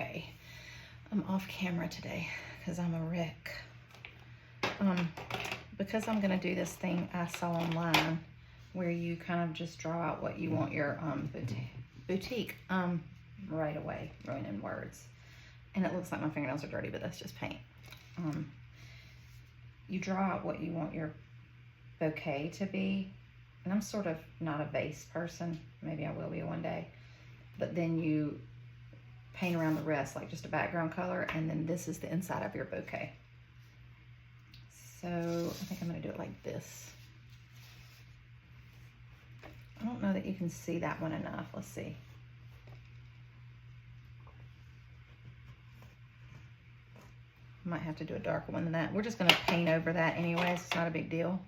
Okay, I'm off camera today because I'm a wreck. Because I'm gonna do this thing I saw online where you kind of just draw out what you want your boutique right away, ruining words. And it looks like my fingernails are dirty, but that's just paint. You draw out what you want your bouquet to be. And I'm sort of not a vase person. Maybe I will be one day. But then you paint around the rest, like just a background color, and then this is the inside of your bouquet. So I think I'm gonna do it like this. I don't know that you can see that one enough. Let's see. Might have to do a darker one than that. We're just gonna paint over that anyways. It's not a big deal.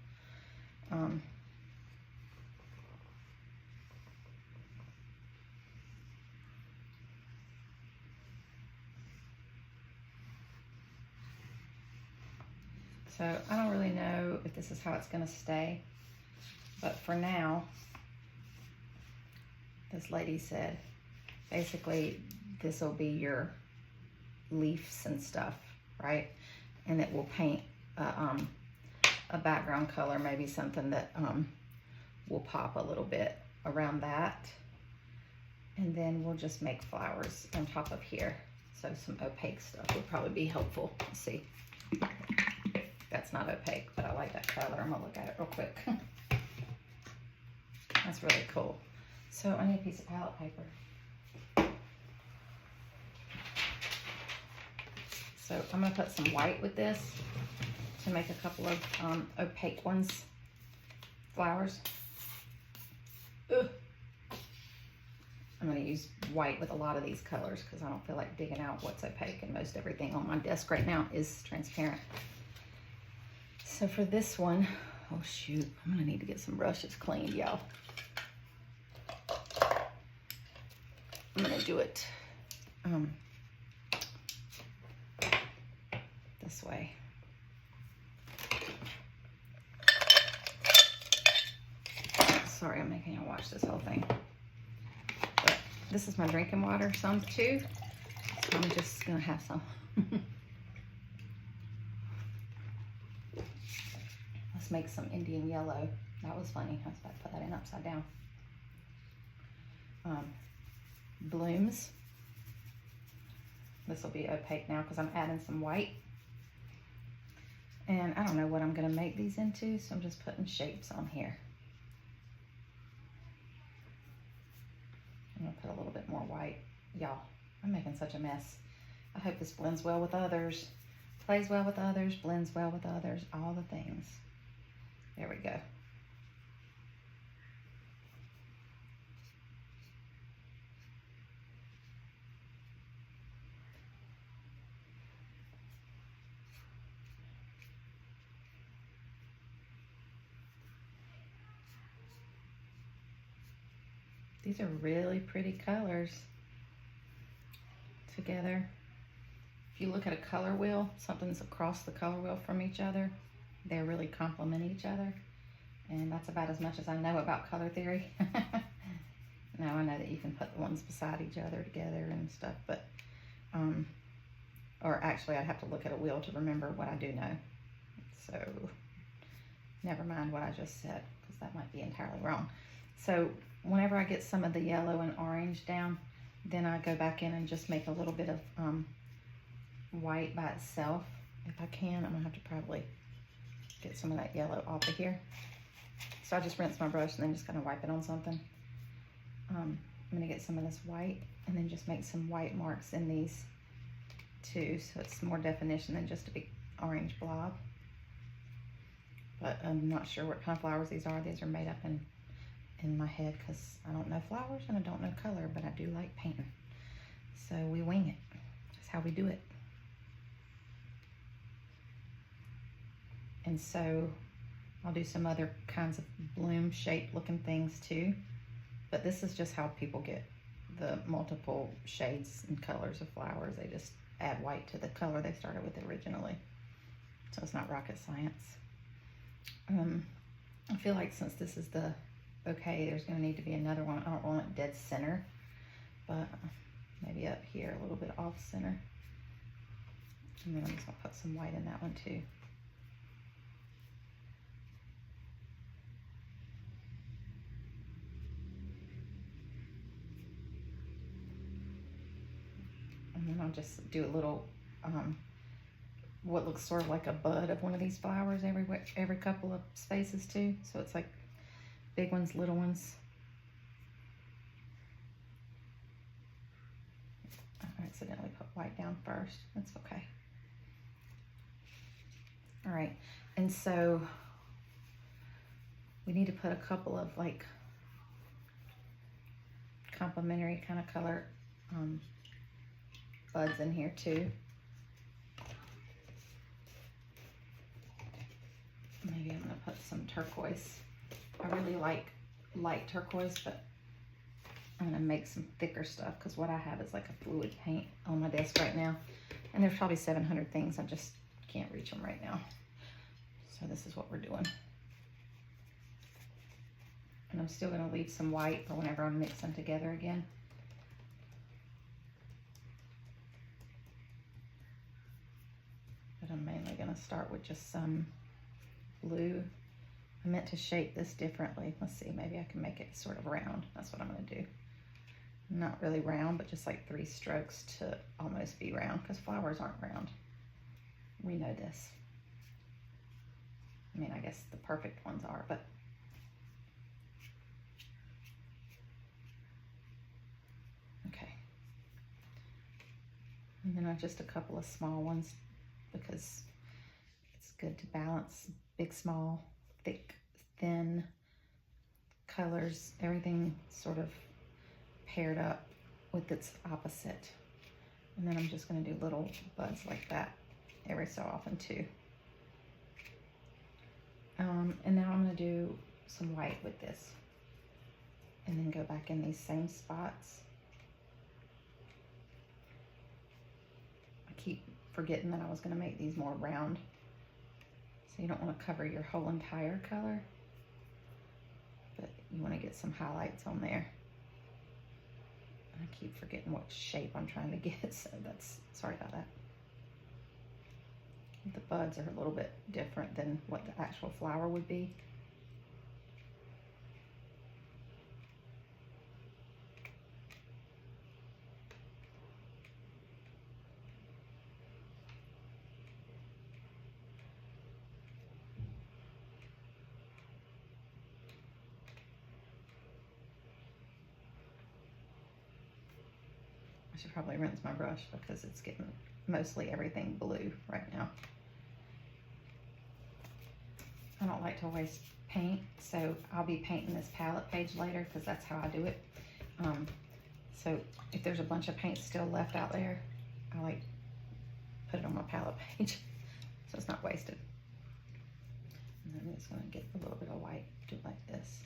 So I don't really know if this is how it's gonna stay, but for now, this lady said, basically this will be your leaves and stuff, right? And it will paint a background color, maybe something that will pop a little bit around that. And then we'll just make flowers on top of here. So some opaque stuff would probably be helpful. Let's see. That's not opaque, but I like that color. I'm gonna look at it real quick. That's really cool. So I need a piece of palette paper. So I'm gonna put some white with this to make a couple of opaque ones, flowers. Ugh. I'm gonna use white with a lot of these colors because I don't feel like digging out what's opaque, and most everything on my desk right now is transparent. So for this one, oh shoot, I'm gonna need to get some brushes cleaned, y'all. I'm gonna do it this way. Sorry, I'm making you watch this whole thing. But this is my drinking water, some too. So I'm just gonna have some. Let's make some Indian yellow. That was funny. I was about to put that in upside down. Blooms. This will be opaque now because I'm adding some white. And I don't know what I'm going to make these into, so I'm just putting shapes on here. I'm going to put a little bit more white. Y'all, I'm making such a mess. I hope this blends well with others, plays well with others, blends well with others, all the things. There we go. These are really pretty colors together. If you look at a color wheel, something's across the color wheel from each other. They really complement each other. And that's about as much as I know about color theory. Now I know that you can put the ones beside each other together and stuff, but, or actually I'd have to look at a wheel to remember what I do know. So never mind what I just said, because that might be entirely wrong. So whenever I get some of the yellow and orange down, then I go back in and just make a little bit of white by itself. If I can, I'm gonna have to probably get some of that yellow off of here. So I just rinse my brush and then just kind of wipe it on something. I'm gonna get some of this white and then just make some white marks in these too, so it's more definition than just a big orange blob. But I'm not sure what kind of flowers these are. These are made up in my head because I don't know flowers and I don't know color, but I do like painting. So we wing it. That's how we do it. And so I'll do some other kinds of bloom shape looking things too. But this is just how people get the multiple shades and colors of flowers. They just add white to the color they started with originally. So it's not rocket science. I feel like since this is the bouquet, there's going to need to be another one. I don't want it dead center, but maybe up here, a little bit off center. And then I'm just gonna put some white in that one too. And then I'll just do a little, what looks sort of like a bud of one of these flowers every couple of spaces too. So it's like big ones, little ones. I accidentally put white down first. That's okay. All right, and so we need to put a couple of like complementary kind of color buds in here too. Maybe I'm gonna put some turquoise. I really like light turquoise, but I'm gonna make some thicker stuff because what I have is like a fluid paint on my desk right now. And there's probably 700 things. I just can't reach them right now. So this is what we're doing. And I'm still gonna leave some white for whenever I'm mixing together again. But I'm mainly gonna start with just some blue. I meant to shape this differently. Let's see, maybe I can make it sort of round. That's what I'm gonna do. Not really round, but just like 3 strokes to almost be round, because flowers aren't round. We know this. I mean, I guess the perfect ones are, but okay. And then just a couple of small ones because it's good to balance big, small, thick, thin colors, everything sort of paired up with its opposite. And then I'm just going to do little buds like that every so often too. And now I'm going to do some white with this and then go back in these same spots. I keep forgetting that I was going to make these more round, so you don't want to cover your whole entire color, but you want to get some highlights on there. I keep forgetting what shape I'm trying to get, so that's, sorry about that. The buds are a little bit different than what the actual flower would be. I should probably rinse my brush because it's getting mostly everything blue right now. I don't like to waste paint, so I'll be painting this palette page later because that's how I do it. So if there's a bunch of paint still left out there, I like put it on my palette page so it's not wasted. And then I'm just gonna get a little bit of white, do it like this.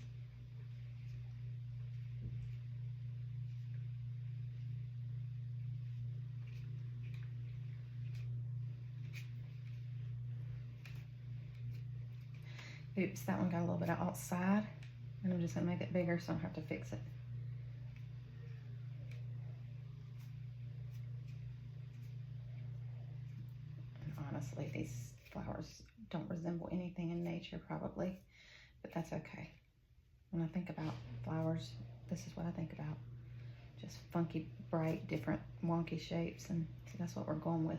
Oops, that one got a little bit outside, and I'm just gonna make it bigger so I don't have to fix it. And honestly, these flowers don't resemble anything in nature probably, but that's okay. When I think about flowers, this is what I think about. Just funky, bright, different, wonky shapes, and so that's what we're going with.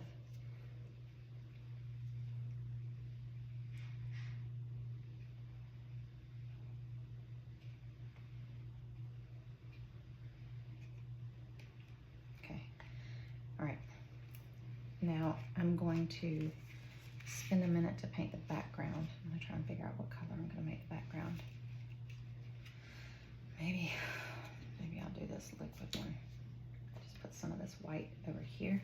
Now I'm going to spend a minute to paint the background. I'm gonna try and figure out what color I'm gonna make the background. Maybe I'll do this liquid one. Just put some of this white over here.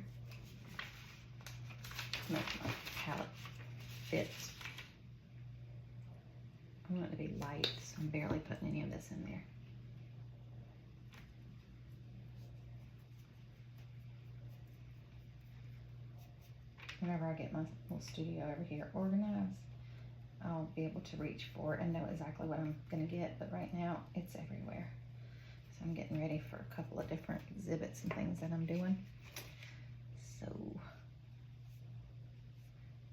Make my palette fit. I want it to be light, so I'm barely putting any of this in there. Whenever I get my little studio over here organized, I'll be able to reach for it and know exactly what I'm gonna get, but right now it's everywhere. So I'm getting ready for a couple of different exhibits and things that I'm doing. So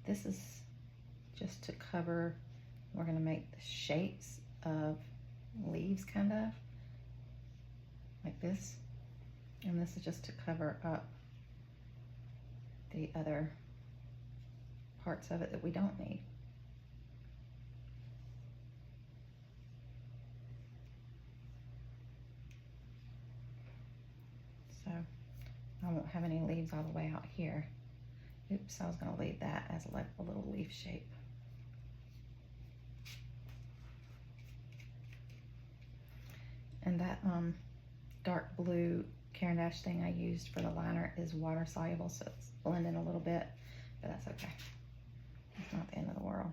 this is just to cover, we're gonna make the shapes of leaves kind of like this. And this is just to cover up the other parts of it that we don't need. So I won't have any leaves all the way out here. Oops, I was gonna leave that as like a little leaf shape. And that dark blue Caran d'Ache thing I used for the liner is water soluble, so it's blending a little bit, but that's okay. It's not the end of the world.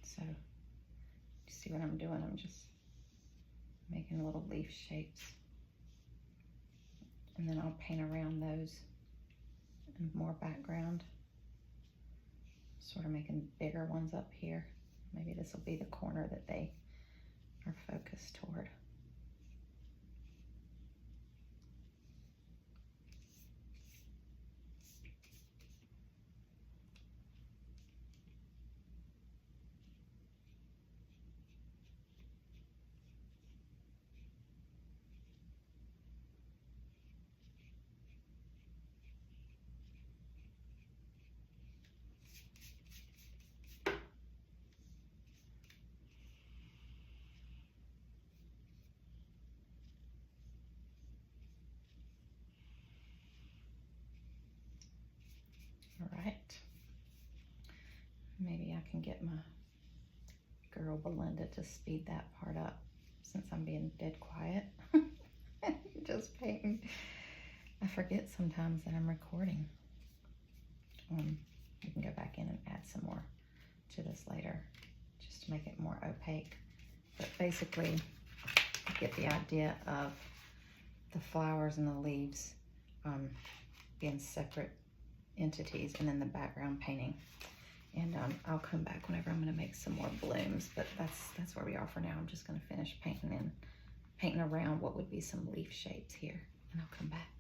So, you see what I'm doing? I'm just making little leaf shapes. And then I'll paint around those and more background. Sort of making bigger ones up here. Maybe this will be the corner that they are focused toward. All right. Maybe I can get my girl Belinda to speed that part up since I'm being dead quiet. Just painting. I forget sometimes that I'm recording. You can go back in and add some more to this later just to make it more opaque. But basically, you get the idea of the flowers and the leaves being separate entities, and then the background painting. And I'll come back whenever I'm going to make some more blooms, but that's where we are for now. I'm just going to finish painting around what would be some leaf shapes here, and I'll come back.